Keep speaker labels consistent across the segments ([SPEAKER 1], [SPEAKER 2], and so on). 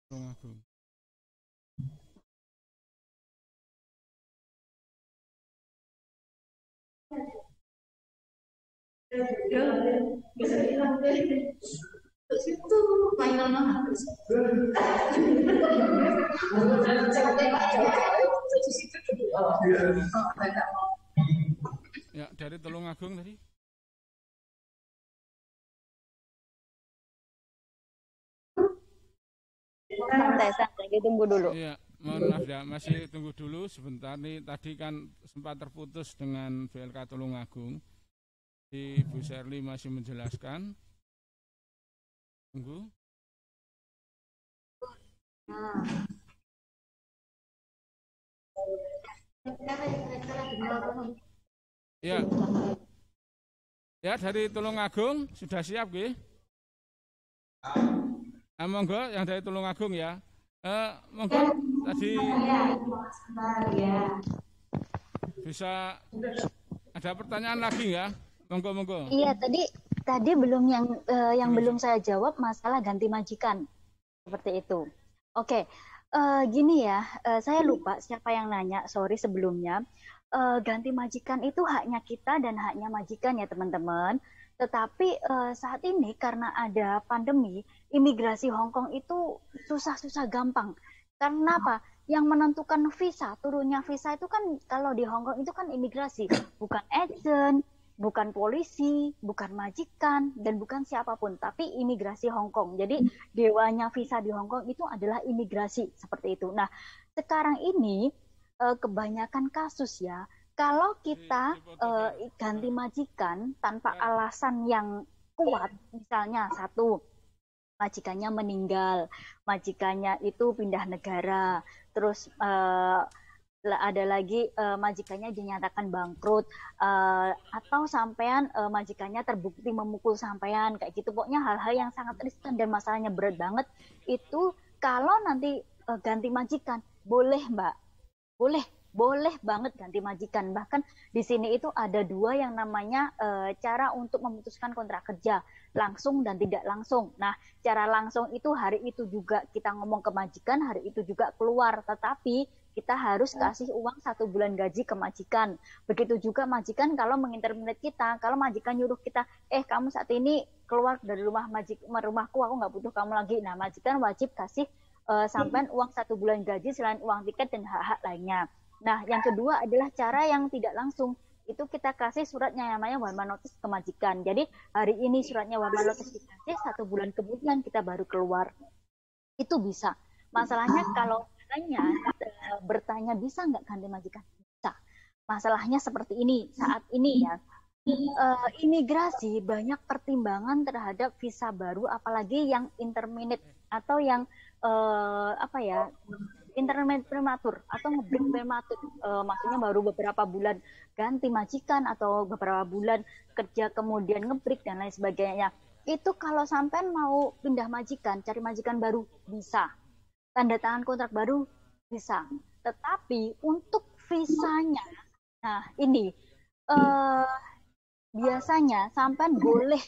[SPEAKER 1] Tulungagung. Ya, dari Tulungagung tadi.
[SPEAKER 2] Santai-santai, tunggu dulu.
[SPEAKER 1] Iya, mohon maaf ya, masih tunggu dulu sebentar nih. Tadi kan sempat terputus dengan VLK Tulungagung. Bu Sherly masih menjelaskan. Tunggu. Ya, ya dari Tulungagung sudah siap, Gih? Monggo yang dari Tulungagung ya. Monggo tadi bisa ada pertanyaan lagi ya? Monggo.
[SPEAKER 2] Iya, tadi belum yang belum saya jawab masalah ganti majikan. Seperti itu. Oke, gini ya, saya lupa siapa yang nanya, sorry sebelumnya. Ganti majikan itu haknya kita dan haknya majikan ya teman-teman. Tetapi saat ini karena ada pandemi, imigrasi Hong Kong itu susah-susah gampang. Karena apa? Yang menentukan visa, turunnya visa itu kan kalau di Hong Kong itu kan imigrasi, bukan agent, bukan polisi, bukan majikan, dan bukan siapapun, tapi imigrasi Hong Kong. Jadi dewanya visa di Hong Kong itu adalah imigrasi, seperti itu. Nah, sekarang ini kebanyakan kasus ya, kalau kita ganti majikan tanpa alasan yang kuat, misalnya satu, majikannya meninggal, majikannya itu pindah negara, terus ada lagi majikannya dinyatakan bangkrut, atau sampean majikannya terbukti memukul sampean kayak gitu, pokoknya hal-hal yang sangat riskan dan masalahnya berat banget itu. Kalau nanti ganti majikan boleh mbak, boleh, boleh banget ganti majikan. Bahkan di sini itu ada dua yang namanya cara untuk memutuskan kontrak kerja, langsung dan tidak langsung. Nah, cara langsung itu hari itu juga kita ngomong ke majikan, hari itu juga keluar. Tetapi kita harus kasih uang 1 bulan gaji ke majikan. Begitu juga majikan kalau mengintervensi kita, kalau majikan nyuruh kita, kamu saat ini keluar dari rumahku, aku nggak butuh kamu lagi. Nah, majikan wajib kasih sampai uang 1 bulan gaji selain uang tiket dan hak-hak lainnya. Nah, yang kedua adalah cara yang tidak langsung. Itu kita kasih suratnya namanya one man notice ke majikan. Jadi hari ini suratnya one man notice dikasih, 1 bulan kemudian kita baru keluar. Itu bisa. Masalahnya kalau bertanya bisa nggak ganti majikan? Bisa. Masalahnya seperti ini saat ini ya. Imigrasi banyak pertimbangan terhadap visa baru, apalagi yang intermediate atau yang apa ya, internet prematur atau ngebreak prematur, maksudnya baru beberapa bulan ganti majikan atau beberapa bulan kerja kemudian ngebreak dan lain sebagainya. Itu kalau sampai mau pindah majikan, cari majikan baru bisa, tanda tangan kontrak baru bisa. Tetapi untuk visanya, nah ini eh, biasanya sampai boleh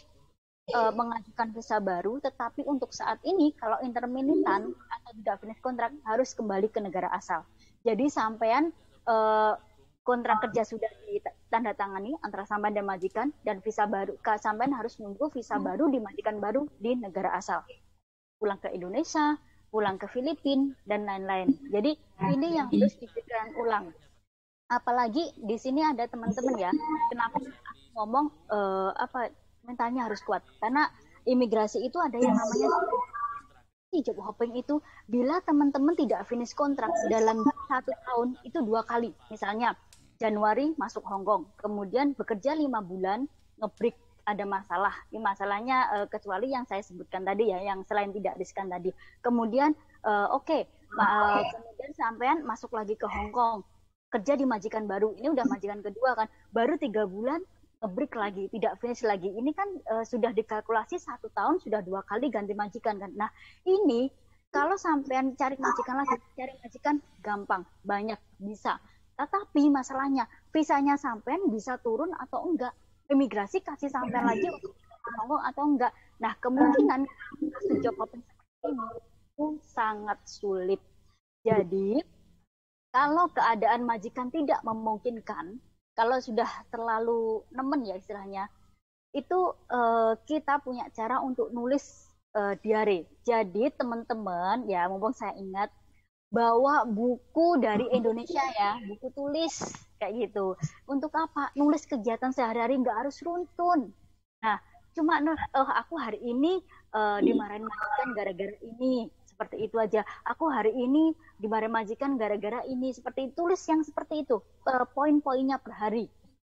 [SPEAKER 2] mengajukan visa baru, tetapi untuk saat ini kalau interminitan atau tidak finish kontrak harus kembali ke negara asal. Jadi sampean kontrak kerja sudah ditandatangani antara sampean dan majikan, dan visa baru sampean harus nunggu visa baru di majikan baru di negara asal. Pulang ke Indonesia, pulang ke Filipina dan lain-lain. Jadi ini yang harus dipikirkan ulang. Apalagi di sini ada teman-teman ya, kenapa ngomong mentalnya harus kuat, karena imigrasi itu ada yang namanya job hopping. Itu bila teman-teman tidak finish kontrak dalam 1 tahun itu 2 kali, misalnya Januari masuk Hong Kong, kemudian bekerja 5 bulan, ngebreak, ada masalah. Ini masalahnya kecuali yang saya sebutkan tadi ya, yang selain tidak riskan tadi. Kemudian kemudian sampean masuk lagi ke Hong Kong, kerja di majikan baru, ini udah majikan kedua kan, baru 3 bulan ngebreak lagi, tidak finish lagi. Ini kan sudah dikalkulasi 1 tahun sudah 2 kali ganti majikan kan. Nah ini kalau sampean cari majikan lagi, cari majikan gampang, banyak bisa. Tetapi masalahnya visanya sampean bisa turun atau enggak, imigrasi kasih sampean lagi untuk ngomong atau enggak. Nah kemungkinan kasus job open seperti ini sangat sulit. Jadi, kalau keadaan majikan tidak memungkinkan, kalau sudah terlalu nemen ya istilahnya, itu kita punya cara untuk nulis diare. Jadi teman-teman ya, mumpung saya ingat, bawa buku dari Indonesia ya, buku tulis kayak gitu. Untuk apa? Nulis kegiatan sehari-hari, nggak harus runtun. Nah, cuma aku hari ini dimarahin majikan gara-gara ini, seperti itu aja. Aku hari ini dimarahin majikan gara-gara ini, seperti itu. Tulis yang seperti itu, poin-poinnya per hari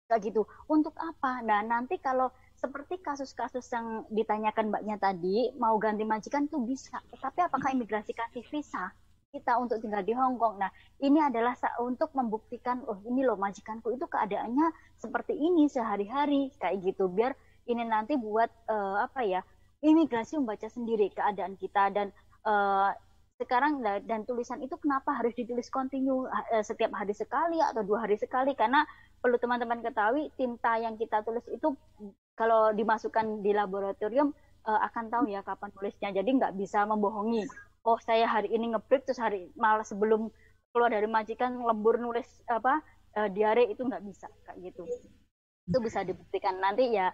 [SPEAKER 2] kayak gitu. Untuk apa? Nah, nanti kalau seperti kasus-kasus yang ditanyakan mbaknya tadi, mau ganti majikan tuh bisa, tapi apakah imigrasi kasih visa kita untuk tinggal di Hong Kong? Nah, ini adalah untuk membuktikan, oh ini loh majikanku itu keadaannya seperti ini sehari-hari kayak gitu, biar ini nanti buat imigrasi membaca sendiri keadaan kita. Dan sekarang dan tulisan itu kenapa harus ditulis kontinu setiap hari sekali atau 2 hari sekali, karena perlu teman-teman ketahui, tinta yang kita tulis itu kalau dimasukkan di laboratorium akan tahu ya kapan tulisnya, jadi nggak bisa membohongi. Oh saya hari ini ngebreak terus hari malah sebelum keluar dari majikan lembur nulis diare, itu nggak bisa kayak gitu. Itu bisa dibuktikan nanti ya.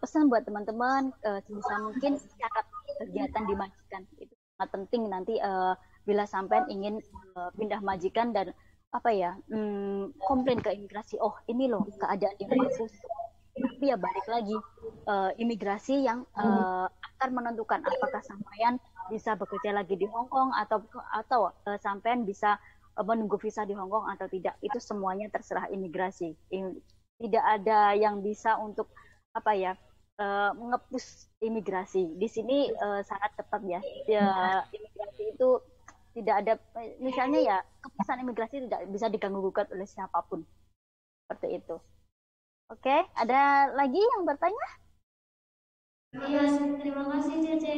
[SPEAKER 2] Pesan buat teman-teman, sebisa mungkin catat kegiatan di majikan, itu sangat penting nanti bila sampean ingin pindah majikan dan komplain ke imigrasi, oh ini loh keadaan di Hong Kong. Tapi ya balik lagi, imigrasi yang akan menentukan apakah sampean bisa bekerja lagi di Hong Kong atau sampean bisa menunggu visa di Hong Kong atau tidak. Itu semuanya terserah imigrasi. Tidak ada yang bisa untuk mengepus imigrasi. Di sini sangat ketat ya. Imigrasi itu tidak ada, misalnya ya keputusan imigrasi tidak bisa diganggu-gugat oleh siapapun. Seperti itu. Oke, ada lagi yang bertanya?
[SPEAKER 3] Iya, terima kasih Cece.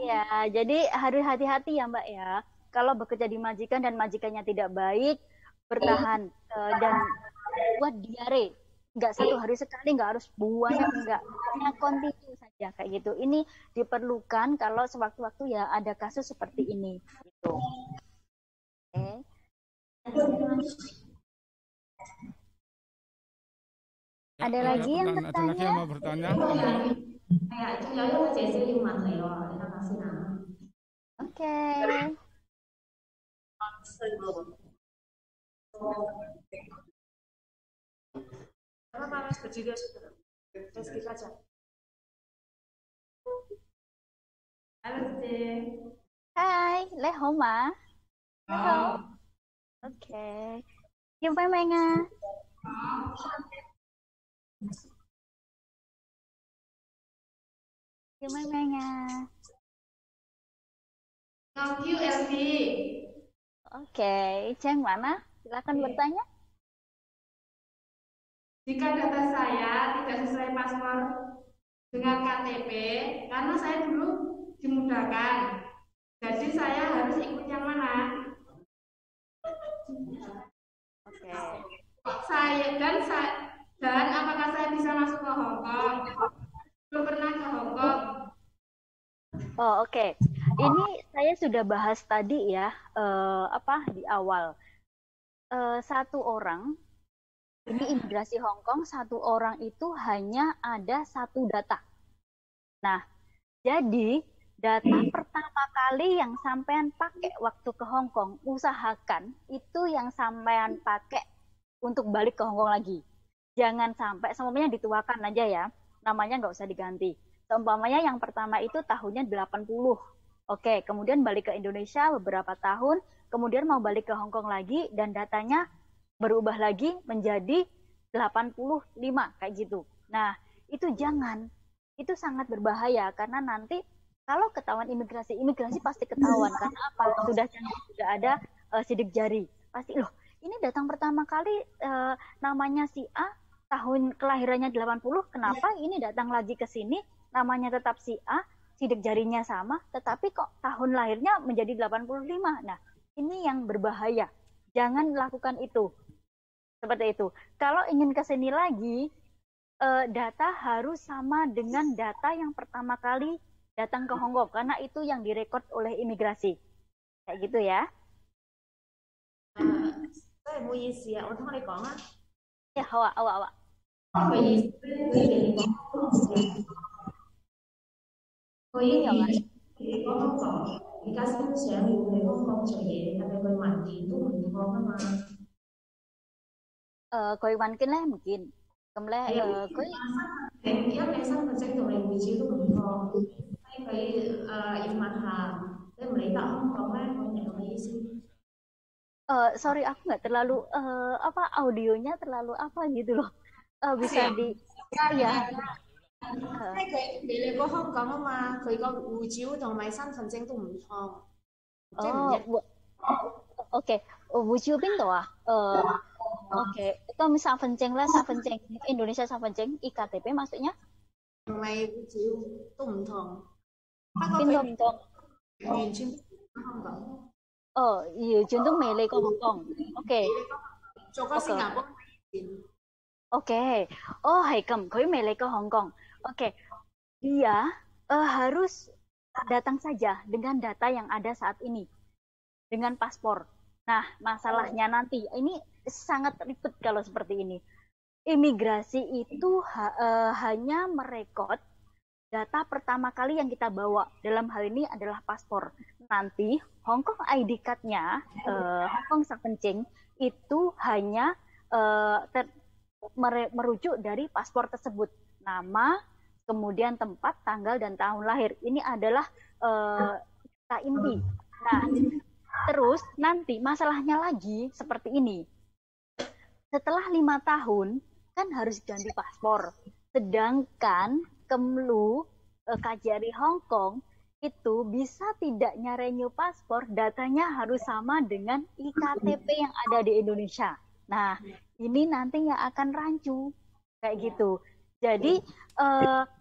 [SPEAKER 2] Ya, jadi harus hati-hati ya Mbak ya. Kalau bekerja di majikan dan majikannya tidak baik, bertahan dan buat diare. Nggak 1 hari sekali, nggak harus banyak, nggak, hanya kontinu saja kayak gitu. Ini diperlukan kalau sewaktu-waktu ya ada kasus seperti ini gitu. Oke. Ada lagi yang bertanya?
[SPEAKER 1] Ada lagi yang mau bertanya?
[SPEAKER 3] Terima kasih.
[SPEAKER 2] Oke.
[SPEAKER 3] Apa panas berjika sudah? Terus kita aja. Halo Cece.
[SPEAKER 2] Hai, Lehoma. Halo. Oke. Gimana Menga? Gimana Menga?
[SPEAKER 3] Thank you Elvi.
[SPEAKER 2] Oke, Ceng mana? Silakan bertanya.
[SPEAKER 3] Jika data saya tidak sesuai paspor dengan KTP, karena saya dulu dimudahkan, jadi saya harus ikut yang mana?
[SPEAKER 2] Oke.
[SPEAKER 3] Dan apakah saya bisa masuk ke Hong Kong? Belum pernah ke Hong Kong.
[SPEAKER 2] Oh, oke. Ini saya sudah bahas tadi ya, di awal. Satu orang, ini imigrasi Hong Kong, satu orang itu hanya ada 1 data. Nah, jadi data pertama kali yang sampean pakai waktu ke Hong Kong, usahakan itu yang sampean pakai untuk balik ke Hong Kong lagi. Jangan sampai, seumpamanya dituakan aja ya, namanya nggak usah diganti. Seumpamanya yang pertama itu tahunnya 80. Oke, kemudian balik ke Indonesia beberapa tahun, kemudian mau balik ke Hong Kong lagi, dan datanya berubah lagi menjadi 85, kayak gitu. Nah, itu jangan. Itu sangat berbahaya, karena nanti kalau ketahuan imigrasi pasti ketahuan. Karena apa? Sudah ada sidik jari. Pasti, loh, ini datang pertama kali namanya si A, tahun kelahirannya 80, kenapa ini datang lagi ke sini, namanya tetap si A, sidik jarinya sama, tetapi kok tahun lahirnya menjadi 85. Nah, ini yang berbahaya. Jangan lakukan itu. Seperti itu. Kalau ingin ke sini lagi, data harus sama dengan data yang pertama kali datang ke Hong Kong karena itu yang direkod oleh imigrasi. Kayak gitu ya.
[SPEAKER 4] 真係唔好意思啊，我同你講啊，Ya,
[SPEAKER 2] awak, awak, awak.
[SPEAKER 4] 佢意思佢嚟講，佢
[SPEAKER 2] Ini
[SPEAKER 4] 意
[SPEAKER 2] ya, Mas.
[SPEAKER 4] 嚟講香港，而家先想要去香港做嘢，但係佢文件都唔妥啊嘛。
[SPEAKER 2] 佢揾見咧唔見，咁咧佢
[SPEAKER 4] 你身份證同你護照都唔妥，佢要問下你唔嚟得香港咩？我明我意思。
[SPEAKER 2] sorry aku nggak terlalu apa audionya terlalu apa gitu loh. Bisa di ya.
[SPEAKER 4] 即係佢你嚟過香港啊嘛，佢個護照同埋身份證都唔妥，即係唔一。
[SPEAKER 2] Oke, Wujiu Pinto ah. Oke, itu Savenceng lah, Savenceng Indonesia Savenceng IKTP maksudnya?
[SPEAKER 4] 唔係護照都唔同，不過
[SPEAKER 2] Pinto
[SPEAKER 4] 佢
[SPEAKER 2] Pinto.
[SPEAKER 4] 完全都唔香港。
[SPEAKER 2] Iya, juntung Mele ke Hong Kong. Oke.
[SPEAKER 4] 做過新加坡。
[SPEAKER 2] Oke. Oh, Haikem, kau Mele ke Hong Kong. Oke. Dia harus datang saja dengan data yang ada saat ini. Dengan paspor. Nah, masalahnya nanti ini sangat ribet kalau seperti ini. Imigrasi itu hanya merekod data pertama kali yang kita bawa. Dalam hal ini adalah paspor. Nanti Hong Kong ID card-nya, Hong Kong Savenceng itu hanya merujuk dari paspor tersebut. Nama, kemudian tempat, tanggal, dan tahun lahir. Ini adalah data inti. Nah, terus nanti masalahnya lagi seperti ini. Setelah 5 tahun, kan harus ganti paspor. Sedangkan Kemlu KJRI Hong Kong itu bisa tidaknya renew paspor, datanya harus sama dengan IKTP yang ada di Indonesia. Nah, ini nanti yang akan rancu kayak gitu. Jadi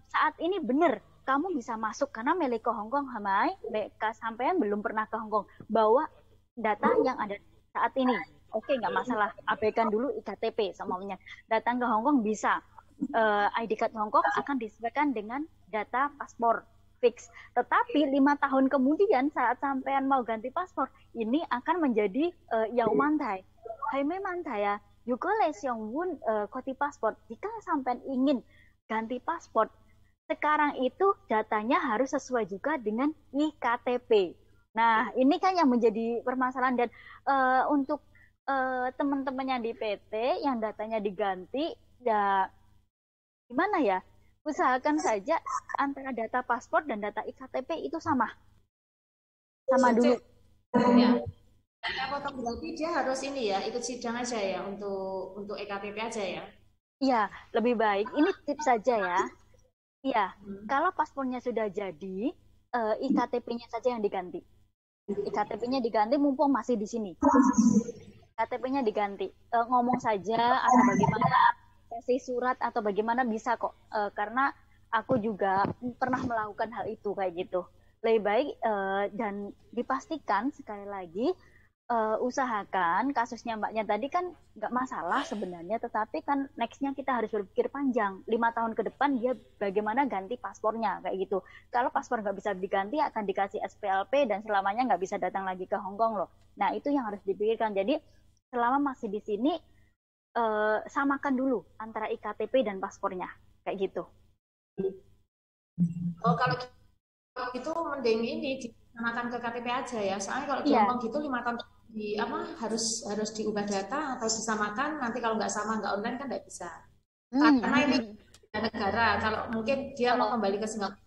[SPEAKER 2] saat ini benar kamu bisa masuk karena Mele ke Hong Kong, Hamai, mereka sampean belum pernah ke Hong Kong, bawa data yang ada saat ini. Oke, nggak masalah, abaikan dulu IKTP semuanya. Datang ke Hong Kong bisa. ID card Hong Kong akan disesuaikan dengan data paspor fix. Tetapi 5 tahun kemudian saat sampean mau ganti paspor, ini akan menjadi Yau Mantai. Hai Mantai ya, juga Lesyong Wun koti paspor. Jika sampean ingin ganti paspor, sekarang itu datanya harus sesuai juga dengan IKTP. Nah, ini kan yang menjadi permasalahan dan untuk teman-teman yang di PT yang datanya diganti, ya gimana ya? Usahakan saja antara data paspor dan data IKTP itu sama dulu.
[SPEAKER 4] Ya. Saya potong berarti dia harus ini ya, ikut sidang aja ya untuk EKTP aja ya.
[SPEAKER 2] Iya, lebih baik. Ini tips saja ya. Iya, kalau paspornya sudah jadi, IKTP-nya saja yang diganti. IKTP-nya diganti mumpung masih di sini. IKTP-nya diganti. Ngomong saja atau bagaimana, kasih surat atau bagaimana bisa kok. Karena aku juga pernah melakukan hal itu kayak gitu. Lebih baik dan dipastikan sekali lagi usahakan kasusnya mbaknya tadi kan nggak masalah sebenarnya, tetapi kan nextnya kita harus berpikir panjang 5 tahun ke depan dia bagaimana ganti paspornya kayak gitu. Kalau paspor nggak bisa diganti akan dikasih SPLP dan selamanya nggak bisa datang lagi ke Hong Kong loh. Nah itu yang harus dipikirkan. Jadi selama masih di sini samakan dulu antara IKTP dan paspornya kayak gitu.
[SPEAKER 4] Oh kalau itu mending ini disamakan ke KTP aja ya. Soalnya kalau di Hong Kong gitu 5 tahun di harus diubah data atau disamakan, nanti kalau nggak sama nggak online kan nggak bisa. Karena ini negara, kalau mungkin dia mau kembali ke Singapura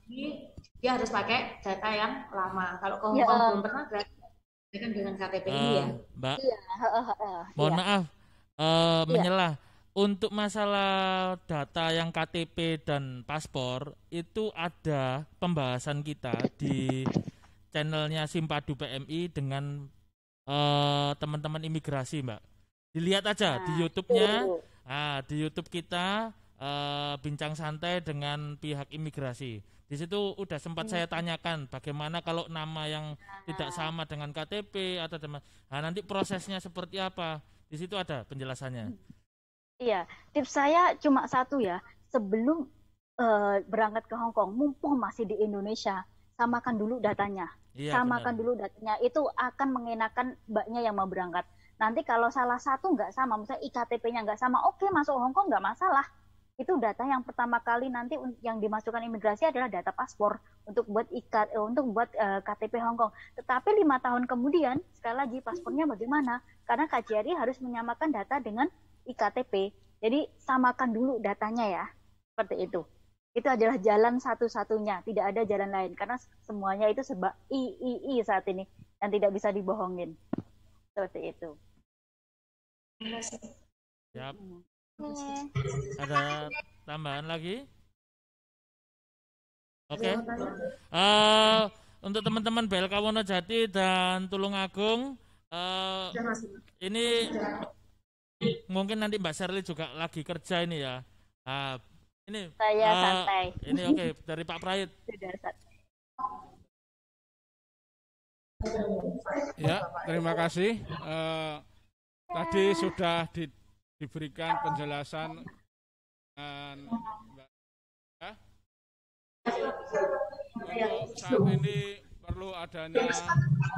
[SPEAKER 4] dia harus pakai data yang lama. Kalau ke Hong Kong belum pernah berarti kan dengan KTP ini ya.
[SPEAKER 5] Mbak, mohon maaf menyelah. Untuk masalah data yang KTP dan paspor itu ada pembahasan kita di channelnya Simpadu PMI dengan teman-teman imigrasi, Mbak. Dilihat aja di YouTube-nya, di YouTube kita bincang santai dengan pihak imigrasi. Di situ udah sempat saya tanyakan bagaimana kalau nama yang tidak sama dengan KTP atau nanti prosesnya seperti apa. Di situ ada penjelasannya.
[SPEAKER 2] Iya, tips saya cuma satu ya, sebelum berangkat ke Hong Kong, mumpung masih di Indonesia, samakan dulu datanya.
[SPEAKER 5] Iya,
[SPEAKER 2] Samakan
[SPEAKER 5] benar.
[SPEAKER 2] dulu datanya. Itu akan mengenakan mbaknya yang mau berangkat. Nanti kalau salah satu nggak sama, misalnya IKTP-nya nggak sama, oke masuk Hongkong nggak masalah. Itu data yang pertama kali nanti yang dimasukkan imigrasi adalah data paspor untuk buat KTP Hongkong. Tetapi 5 tahun kemudian, sekali lagi paspornya bagaimana? Karena KJRI harus menyamakan data dengan IKTP. Jadi samakan dulu datanya ya, seperti itu. Itu adalah jalan satu-satunya, tidak ada jalan lain karena semuanya itu sebab III saat ini yang tidak bisa dibohongin. Seperti itu.
[SPEAKER 5] Siap.
[SPEAKER 2] Oke.
[SPEAKER 5] Ada tambahan lagi? Oke. Untuk teman-teman BLK Wonojati dan Tulungagung, ini mungkin nanti Mbak Sherly juga lagi kerja ini ya. Ini
[SPEAKER 2] Saya santai.
[SPEAKER 5] Ini oke, dari Pak Prayit.
[SPEAKER 1] Ya, terima kasih. Tadi sudah diberikan penjelasan dengan Mbak. Ya. Untuk saat ini perlu adanya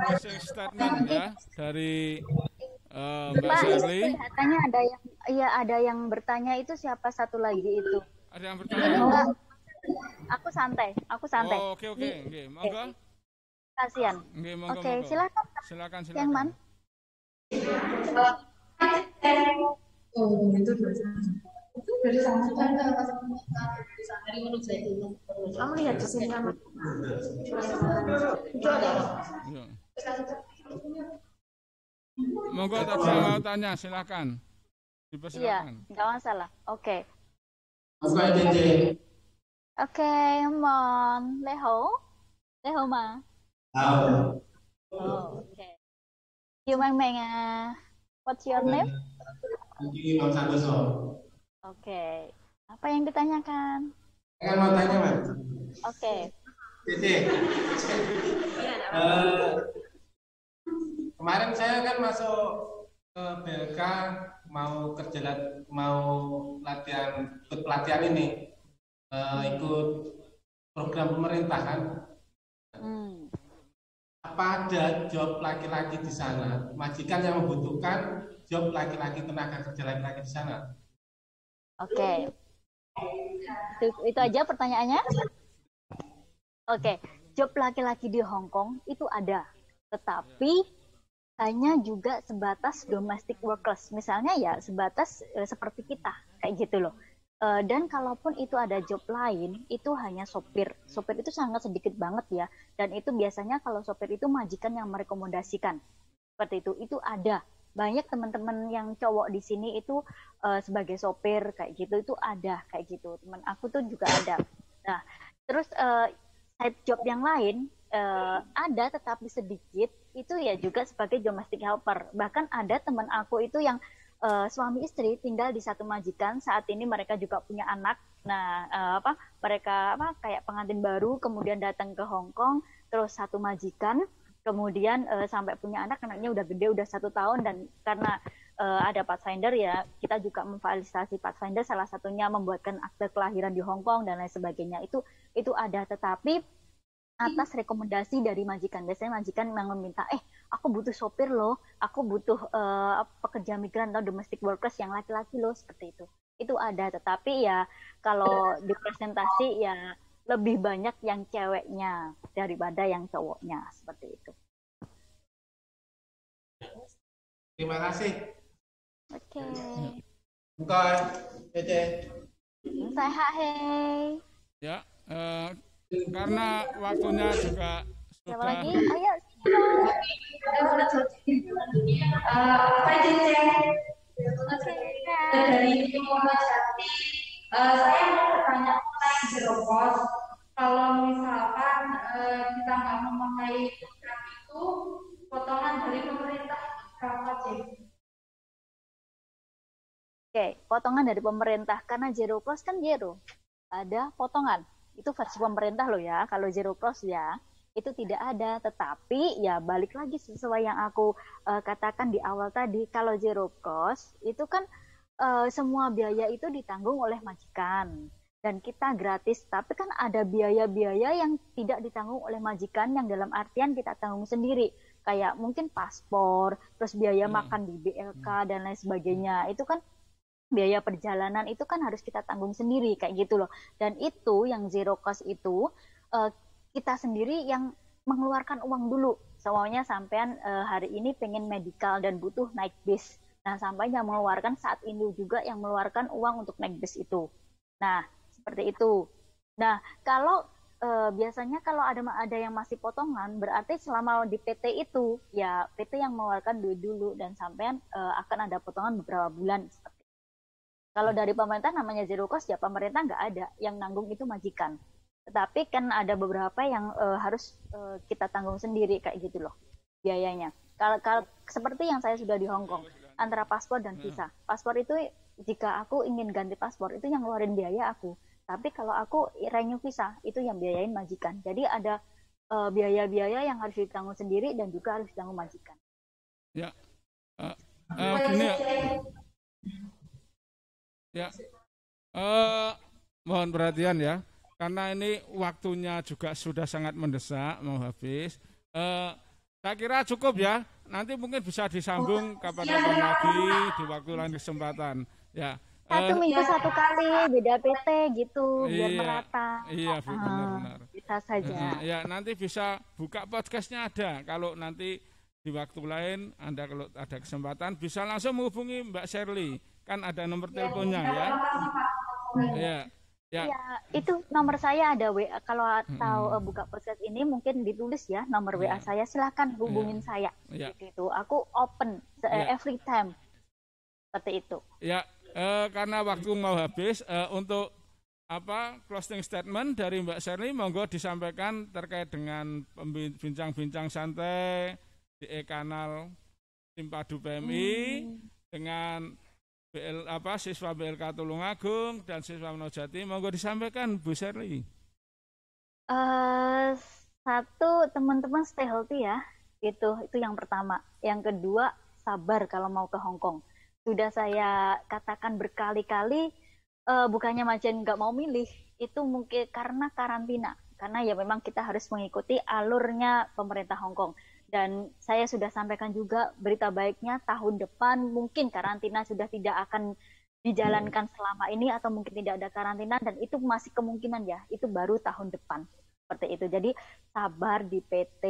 [SPEAKER 1] closing statement ya dari Mbak Sherly.
[SPEAKER 2] Katanya ada yang bertanya itu siapa satu lagi itu?
[SPEAKER 1] Ada yang bertanya?
[SPEAKER 2] Enggak. Aku santai.
[SPEAKER 1] Oh, oke. Nggih, monggo.
[SPEAKER 2] Kasihan.
[SPEAKER 1] Nggih, monggo.
[SPEAKER 2] Oke, silakan.
[SPEAKER 1] Silakan.
[SPEAKER 2] Yang mana?
[SPEAKER 4] Itu dari sana dari kamu lihat di sini kan itu ada
[SPEAKER 1] monggo tadi yang mau tanya silakan dipersilakan.
[SPEAKER 2] Iya, nggak masalah. Oke. Oke, mon Leho ma. Oh, oke. Yêu Meng what's your name? Oke. Apa yang ditanyakan?
[SPEAKER 6] Kan mau tanya, Mas.
[SPEAKER 2] Oke.
[SPEAKER 6] Kemarin saya kan masuk ke BLK mau ikut pelatihan ini, ikut program pemerintah kan. Apa ada job laki-laki di sana? Majikan yang membutuhkan job laki-laki, tenaga kerja laki-laki di sana.
[SPEAKER 2] Oke. Itu aja pertanyaannya? Oke. Job laki-laki di Hong Kong itu ada. Tetapi hanya juga sebatas domestic workers. Misalnya ya sebatas seperti kita. Kayak gitu loh. Dan kalaupun itu ada job lain, itu hanya sopir. Sopir itu sangat sedikit banget ya. Dan itu biasanya kalau sopir itu majikan yang merekomendasikan. Seperti itu. Itu ada. Banyak teman-teman yang cowok di sini itu sebagai sopir kayak gitu. Itu ada kayak gitu. Teman aku tuh juga ada. Nah, terus side job yang lain ada tetapi sedikit. Itu ya juga sebagai domestic helper. Bahkan ada teman aku itu yang suami istri tinggal di satu majikan. Saat ini mereka juga punya anak. Nah, mereka kayak pengantin baru kemudian datang ke Hong Kong, terus satu majikan, kemudian sampai punya anak, anaknya udah gede, udah 1 tahun, dan karena ada Pathfinder ya, kita juga memfasilitasi Pathfinder, salah satunya membuatkan akte kelahiran di Hong Kong dan lain sebagainya. Itu ada, tetapi atas rekomendasi dari majikan. Biasanya majikan yang meminta, aku butuh sopir loh, aku butuh pekerja migran atau domestic workers yang laki-laki loh, seperti itu. Itu ada, tetapi ya kalau di presentasi ya lebih banyak yang ceweknya daripada yang cowoknya, seperti itu.
[SPEAKER 6] Terima kasih.
[SPEAKER 2] Oke.
[SPEAKER 6] Bukan, Cece.
[SPEAKER 2] Saya hei.
[SPEAKER 1] Ya, karena waktunya juga
[SPEAKER 2] Siapa
[SPEAKER 1] sudah.
[SPEAKER 2] lagi? Ayo.
[SPEAKER 3] Pak Cece, dari tim Wonojati, saya mau bertanya mengenai zero cost. Kalau misalkan kita nggak memakai program itu, potongan dari pemerintah berapa, Cek?
[SPEAKER 2] Oke, potongan dari pemerintah karena zero cost kan zero. Ada potongan. Itu versi pemerintah loh ya. Kalau zero cost ya, itu tidak ada. Tetapi ya balik lagi sesuai yang aku katakan di awal tadi, kalau zero cost itu kan semua biaya itu ditanggung oleh majikan. dan kita gratis, tapi kan ada biaya-biaya yang tidak ditanggung oleh majikan, yang dalam artian kita tanggung sendiri, kayak mungkin paspor, terus biaya makan di BLK dan lain sebagainya. Itu kan biaya perjalanan, itu kan harus kita tanggung sendiri kayak gitu loh. Dan itu yang zero cost itu kita sendiri yang mengeluarkan uang dulu. Soalnya sampean hari ini pengen medical dan butuh naik bis. Nah, sampai yang mengeluarkan saat ini juga yang mengeluarkan uang untuk naik bis itu. Nah, seperti itu. Nah, kalau biasanya kalau ada yang masih potongan, berarti selama di PT itu, ya PT yang mengeluarkan duit dulu dan sampean akan ada potongan beberapa bulan. Seperti itu. Kalau dari pemerintah namanya zero cost, ya pemerintah nggak ada, yang nanggung itu majikan. Tetapi kan ada beberapa yang harus kita tanggung sendiri kayak gitu loh biayanya. Kalau seperti yang saya sudah di Hong Kong, antara paspor dan visa. Paspor itu jika aku ingin ganti paspor itu yang ngeluarin biaya aku. Tapi kalau aku renew visa itu yang biayain majikan. Jadi ada biaya-biaya yang harus ditanggung sendiri dan juga harus ditanggung majikan.
[SPEAKER 1] Ya, gini ya. Mohon perhatian ya, karena ini waktunya juga sudah sangat mendesak, mau habis. Saya kira cukup ya. Nanti mungkin bisa disambung kapan-kapan lagi di waktu lain kesempatan. Ya.
[SPEAKER 2] 1 minggu 1 kali, beda PT gitu, biar merata.
[SPEAKER 1] Iya, benar-benar.
[SPEAKER 2] Bisa saja.
[SPEAKER 1] Ya, nanti bisa buka podcastnya ada. Kalau nanti di waktu lain, Anda kalau ada kesempatan bisa langsung menghubungi Mbak Shirley. Kan ada nomor teleponnya ya. Ya.
[SPEAKER 2] Ya, itu nomor saya ada WA. Kalau tahu buka podcast ini mungkin ditulis ya nomor WA saya. Silakan hubungin saya. Gitu. Aku open every time. Seperti itu.
[SPEAKER 1] Ya. Karena waktu mau habis, untuk closing statement dari Mbak Shirley, monggo disampaikan terkait dengan bincang-bincang santai di e-kanal Simpadu PMI dengan siswa BLK Tulungagung dan siswa Monojati. Monggo disampaikan Bu Shirley.
[SPEAKER 2] Satu, teman-teman stay healthy ya. Itu yang pertama. Yang kedua, sabar kalau mau ke Hong Kong. Sudah saya katakan berkali-kali, bukannya majikan nggak mau milih, itu mungkin karena karantina. Karena ya memang kita harus mengikuti alurnya pemerintah Hong Kong. Dan saya sudah sampaikan juga berita baiknya tahun depan mungkin karantina sudah tidak akan dijalankan selama ini atau mungkin tidak ada karantina, dan itu masih kemungkinan ya, itu baru tahun depan. Seperti itu. Jadi sabar di PT,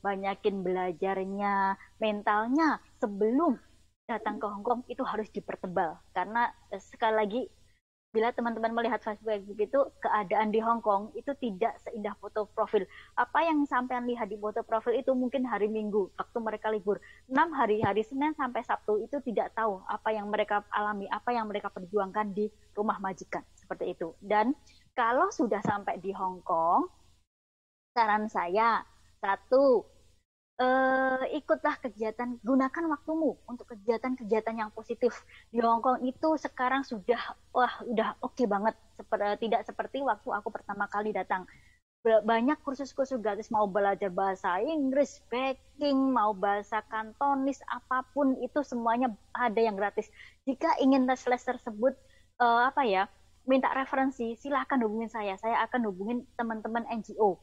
[SPEAKER 2] banyakin belajarnya, mentalnya sebelum datang ke Hong Kong itu harus dipertebal, karena sekali lagi bila teman-teman melihat Facebook itu, keadaan di Hong Kong itu tidak seindah foto profil. Apa yang sampean lihat di foto profil itu mungkin hari Minggu waktu mereka libur, 6 hari Senin sampai Sabtu itu tidak tahu apa yang mereka alami, apa yang mereka perjuangkan di rumah majikan, seperti itu. Dan kalau sudah sampai di Hong Kong, saran saya, satu, ikutlah kegiatan, gunakan waktumu untuk kegiatan-kegiatan yang positif. Di Hong Kong itu sekarang sudah oke banget, tidak seperti waktu aku pertama kali datang. Banyak kursus-kursus gratis, mau belajar bahasa Inggris, baking, mau bahasa Kantonis, apapun itu semuanya ada yang gratis. Jika ingin les tersebut minta referensi, silahkan hubungin saya akan hubungin teman-teman NGO.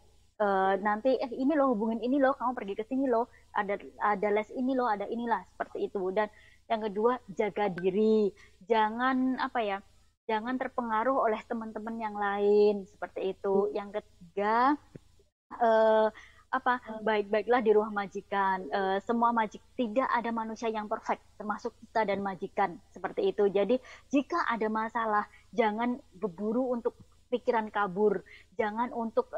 [SPEAKER 2] Nanti ini loh, hubungin ini loh, kamu pergi ke sini loh, ada les ini loh, ada inilah, seperti itu. Dan yang kedua, jaga diri, jangan jangan terpengaruh oleh teman-teman yang lain, seperti itu. Yang ketiga, baik-baiklah di rumah majikan. Semua tidak ada manusia yang perfect, termasuk kita dan majikan, seperti itu. Jadi jika ada masalah, jangan berburu untuk pikiran kabur, jangan untuk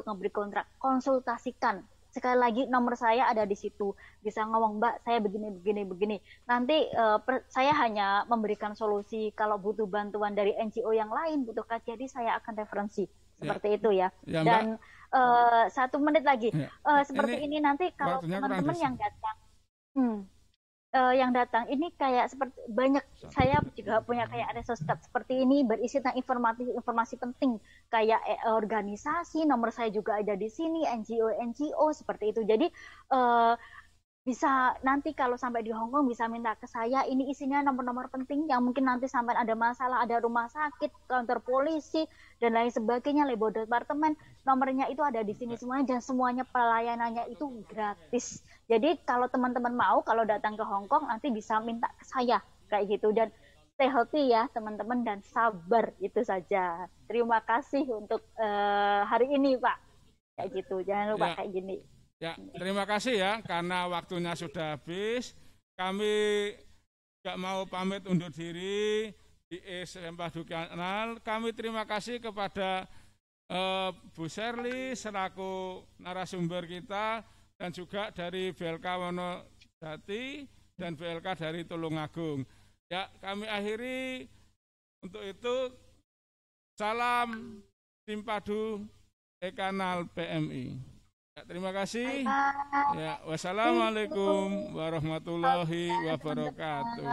[SPEAKER 2] ngeberi kontrak, konsultasikan. Sekali lagi nomor saya ada di situ, bisa ngomong, Mbak saya begini. Nanti saya hanya memberikan solusi, kalau butuh bantuan dari NGO yang lain, butuh jadi saya akan referensi, seperti itu ya. Dan 1 menit lagi, seperti ini nanti kalau teman-teman yang datang ini kayak seperti banyak, saya juga punya kayak resource seperti ini berisi tentang informasi penting kayak organisasi, nomor saya juga ada di sini, NGO seperti itu. Jadi bisa nanti kalau sampai di Hong Kong bisa minta ke saya, ini isinya nomor-nomor penting yang mungkin nanti sampai ada masalah, ada rumah sakit, kantor polisi dan lain sebagainya, labor departemen, nomornya itu ada di sini semuanya dan semuanya pelayanannya itu gratis. Jadi kalau teman-teman mau kalau datang ke Hong Kong nanti bisa minta ke saya kayak gitu, dan stay healthy ya teman-teman dan sabar, itu saja. Terima kasih untuk hari ini Pak. Kayak gitu, jangan lupa kayak gini.
[SPEAKER 1] Ya, terima kasih ya, karena waktunya sudah habis. Kami gak mau pamit undur diri di Sempah Kanal. Kami terima kasih kepada Bu Sherly selaku narasumber kita, dan juga dari BLK Wonojati dan BLK dari Tulungagung. Ya, kami akhiri untuk itu. Salam Simpadu Kanal PMI. Ya, terima kasih.
[SPEAKER 2] Bye.
[SPEAKER 1] Ya, wassalamualaikum warahmatullahi wabarakatuh.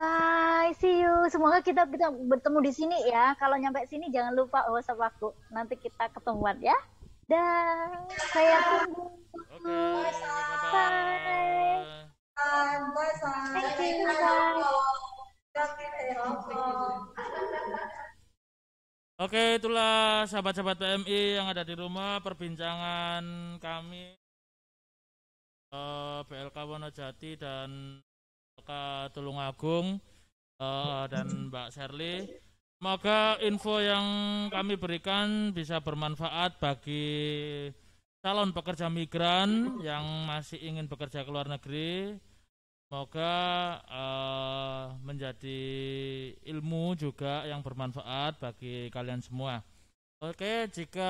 [SPEAKER 2] Bye, see you. Semoga kita bertemu di sini ya. Kalau nyampe sini jangan lupa WhatsApp aku. Nanti kita ketemuan ya. Dan saya tunggu.
[SPEAKER 5] Oke, bye-bye.
[SPEAKER 2] Thank you. Bye.
[SPEAKER 5] Oke, itulah sahabat-sahabat PMI yang ada di rumah, perbincangan kami BLK Wonojati dan BLK Tulungagung dan Mbak Sherly. Semoga info yang kami berikan bisa bermanfaat bagi calon pekerja migran yang masih ingin bekerja ke luar negeri. Semoga menjadi ilmu juga yang bermanfaat bagi kalian semua. Oke, jika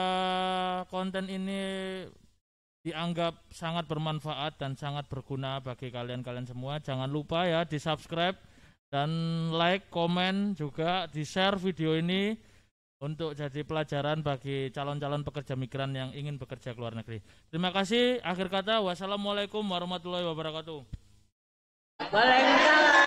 [SPEAKER 5] konten ini dianggap sangat bermanfaat dan sangat berguna bagi kalian semua, jangan lupa ya di subscribe dan like, komen, juga di share video ini untuk jadi pelajaran bagi calon-calon pekerja migran yang ingin bekerja ke luar negeri. Terima kasih. Akhir kata, wassalamualaikum warahmatullahi wabarakatuh.
[SPEAKER 7] Waalaikumsalam.